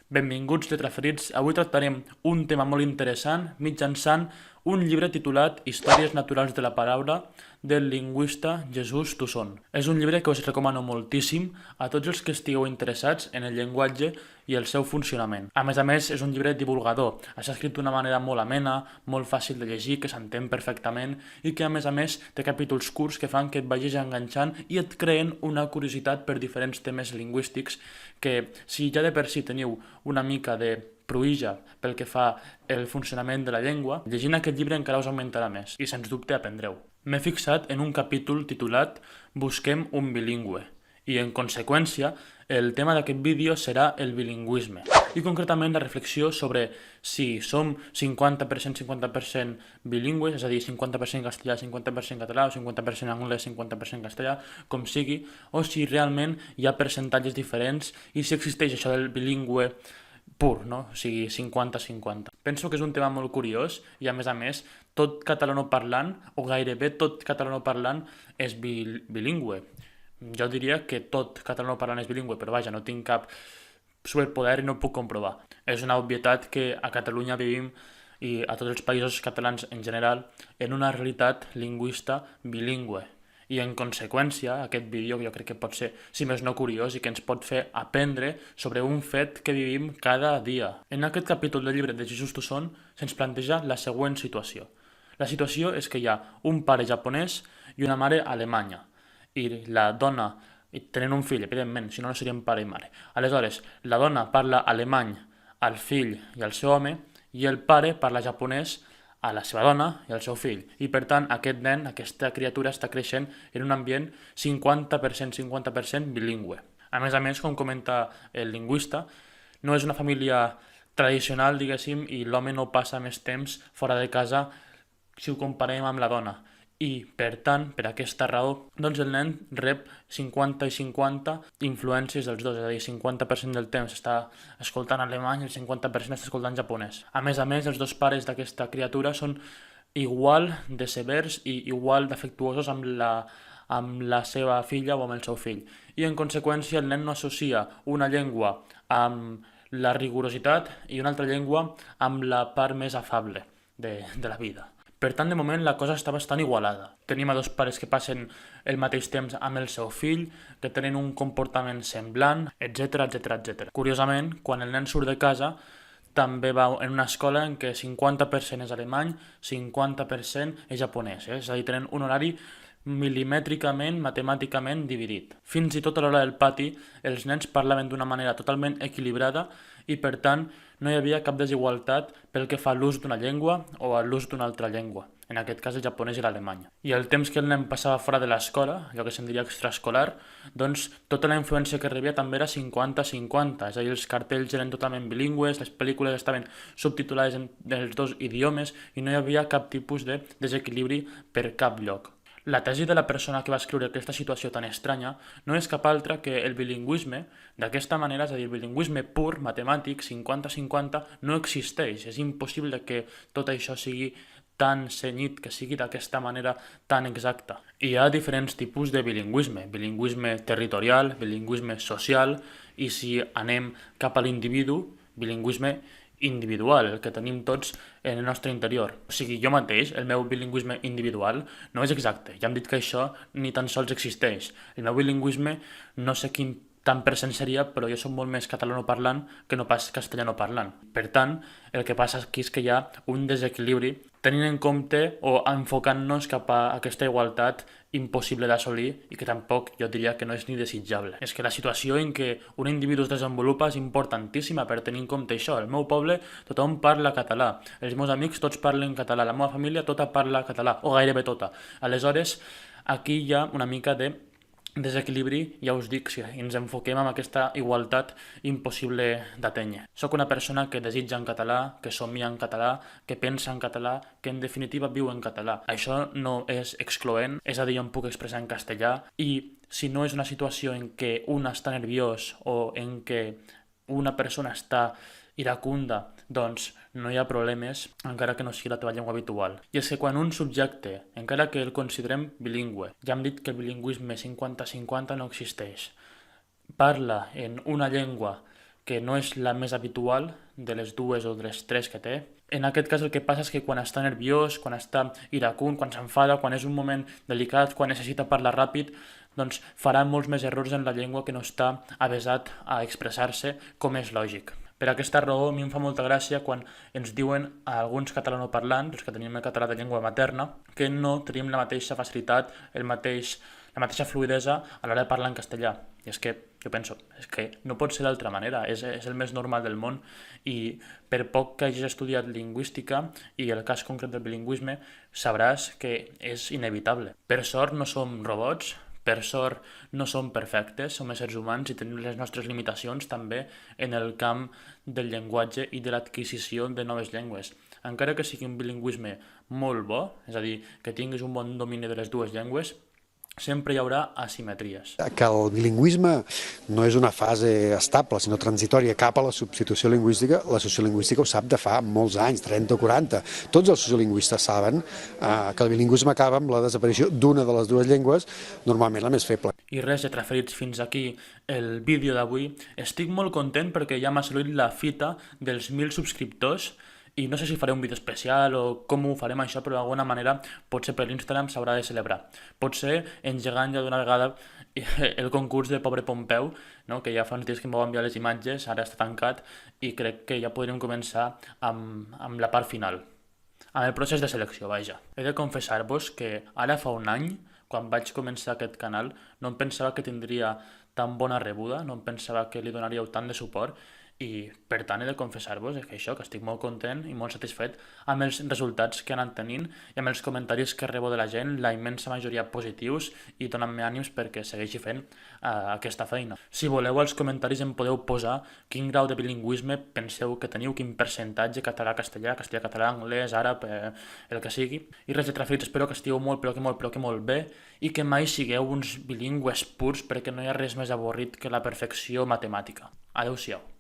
Benvinguts lletraferits, avui tractarem un tema molt interessant mitjançant un llibre titulat Històries naturals de la paraula del lingüista Jesús Tusson. És un llibre que us recomano moltíssim a tots els que estigueu interessats en el llenguatge i el seu funcionament. A més, és un llibre divulgador. Està escrit d'una manera molt amena, molt fàcil de llegir, que s'entén perfectament i que a més té capítols curts que fan que et vagis enganxant i et creen una curiositat per diferents temes lingüístics que, si ja de per si teniu una mica de pruïja pel que fa el funcionament de la llengua, llegint aquest llibre encara us augmentarà més i sens dubte aprendreu. M'he fixat en un capítol titulat Busquem un bilingüe i en conseqüència el tema d'aquest vídeo serà el bilingüisme i concretament la reflexió sobre si som 50% bilingües, és a dir, 50% castellà, 50% català o 50% anglès, 50% castellà, com sigui, o si realment hi ha percentatges diferents i si existeix això del bilingüe pur, no? O sigui, 50-50. Penso que és un tema molt curiós i a més, tot catalanoparlant, o gairebé tot catalanoparlant, és bilingüe. Jo diria que tot catalanoparlant és bilingüe, però vaja, no tinc cap superpoder i no ho puc comprovar. És una obvietat que a Catalunya vivim i a tots els països catalans en general en una realitat lingüista bilingüe. I en conseqüència, aquest vídeo jo crec que pot ser, si més no curiós, i que ens pot fer aprendre sobre un fet que vivim cada dia. En aquest capítol del llibre de Jesús Tusson se'ns planteja la següent situació. La situació és que hi ha un pare japonès i una mare alemanya, i la dona, tenen un fill, evidentment, si no, no serien pare i mare. Aleshores, la dona parla alemany al fill i al seu home, i el pare parla japonès a la seva dona i al seu fill. I per tant, aquest nen, aquesta criatura està creixent en un ambient 50% bilingüe. A més, com comenta el lingüista, no és una família tradicional, diguéssim, i l'home no passa més temps fora de casa si ho comparem amb la dona. I, per tant, per aquesta raó, doncs el nen rep 50 i 50 influències dels dos, és a dir, 50% del temps està escoltant alemany i el 50% està escoltant japonès. A més, els dos pares d'aquesta criatura són igual de severs i igual d'afectuosos amb la seva filla o amb el seu fill. I, en conseqüència, el nen no associa una llengua amb la rigorositat i una altra llengua amb la part més afable de la vida. Per tant, de moment, la cosa està bastant igualada. Tenim a dos pares que passen el mateix temps amb el seu fill, que tenen un comportament semblant, etc. Curiosament, quan el nen surt de casa, també va en una escola en què 50% és alemany, 50% és japonès. És a dir, tenen un horari milimètricament, matemàticament dividit. Fins i tot a l'hora del pati, els nens parlaven d'una manera totalment equilibrada i, per tant, no hi havia cap desigualtat pel que fa a l'ús d'una llengua o a l'ús d'una altra llengua, en aquest cas el japonès i l'alemany. I el temps que el nen passava fora de l'escola, allò que se'n diria extraescolar, doncs tota la influència que rebia també era 50-50, és a dir, els cartells eren totalment bilingües, les pel·lícules estaven subtitulades en els dos idiomes i no hi havia cap tipus de desequilibri per cap lloc. La tesi de la persona que va escriure aquesta situació tan estranya no és cap altra que el bilingüisme, d'aquesta manera, és a dir, el bilingüisme pur, matemàtic, 50-50, no existeix. És impossible que tot això sigui tan cenyit, que sigui d'aquesta manera tan exacta. Hi ha diferents tipus de bilingüisme, bilingüisme territorial, bilingüisme social, i si anem cap a l'individu, bilingüisme individual, el que tenim tots en el nostre interior. O sigui, jo mateix, el meu bilingüisme individual no és exacte. Ja hem dit que això ni tan sols existeix. El meu bilingüisme no sé quin tant percent seria, però jo soc molt més catalanoparlant que no pas castellanoparlant. Per tant, el que passa aquí és que hi ha un desequilibri tenint en compte o enfocant-nos cap a aquesta igualtat impossible d'assolir i que tampoc jo diria que no és ni desitjable. És que la situació en què un individu es desenvolupa és importantíssima per tenir en compte això. Al meu poble tothom parla català, els meus amics tots parlen català, la meva família tota parla català, o gairebé tota. Aleshores, aquí hi ha una mica de desequilibri, ja us dic, si ens enfoquem en aquesta igualtat impossible d'atènyer. Soc una persona que desitja en català, que somia en català, que pensa en català, que en definitiva viu en català. Això no és excloent, és a dir, jo em puc expressar en castellà i si no és una situació en què un està nerviós o en què una persona està iracunda, doncs no hi ha problemes, encara que no sigui la teva llengua habitual. I és que quan un subjecte, encara que el considerem bilingüe, ja hem dit que el bilingüisme 50-50 no existeix, parla en una llengua que no és la més habitual de les dues o de les tres que té. En aquest cas el que passa és que quan està nerviós, quan està iracund, quan s'enfada, quan és un moment delicat, quan necessita parlar ràpid, doncs farà molts més errors en la llengua que no està avesat a expressar-se com és lògic. Per aquesta raó a mi em fa molta gràcia quan ens diuen a alguns catalanoparlants, els que tenim el català de llengua materna, que no tenim la mateixa facilitat, la mateixa fluidesa a l'hora de parlar en castellà. I és que jo penso, és que no pot ser d'altra manera, és el més normal del món i per poc que hagis estudiat lingüística i el cas concret del bilingüisme sabràs que és inevitable. Per sort no som robots, per sort no som perfectes, som éssers humans i tenim les nostres limitacions també en el camp del llenguatge i de l'adquisició de noves llengües. Encara que sigui un bilingüisme molt bo, és a dir, que tinguis un bon domini de les dues llengües, sempre hi haurà asimetries. Que el bilingüisme no és una fase estable, sinó transitòria cap a la substitució lingüística. La sociolingüística ho sap de fa molts anys, 30 o 40. Tots els sociolingüistes saben que el bilingüisme acaba amb la desaparició d'una de les dues llengües, normalment la més feble. I res, ja referits fins aquí el vídeo d'avui. Estic molt content perquè ja m'ha assolit la fita dels 1.000 subscriptors i no sé si faré un vídeo especial o com ho farem això, però d'alguna manera potser per l'Instagram s'haurà de celebrar. Potser engegant ja d'una vegada el concurs de Pobre Pompeu, no? Que ja fa uns dies que em vau enviar les imatges, ara està tancat i crec que ja podríem començar amb la part final, amb el procés de selecció, vaja. He de confessar-vos que ara fa un any, quan vaig començar aquest canal, no em pensava que tindria tan bona rebuda, no em pensava que li donaríeu tant de suport i per tant he de confessar-vos que això, que estic molt content i molt satisfet amb els resultats que han anat tenint i amb els comentaris que rebo de la gent, la immensa majoria positius i donant-me ànims perquè segueixi fent aquesta feina. Si voleu als comentaris em podeu posar quin grau de bilingüisme penseu que teniu, quin percentatge català-castellà, castellà-català, anglès, àrab, el que sigui. I res de trafits, espero que estigueu molt bé i que mai sigueu uns bilingües purs perquè no hi ha res més avorrit que la perfecció matemàtica. Adéu-siau.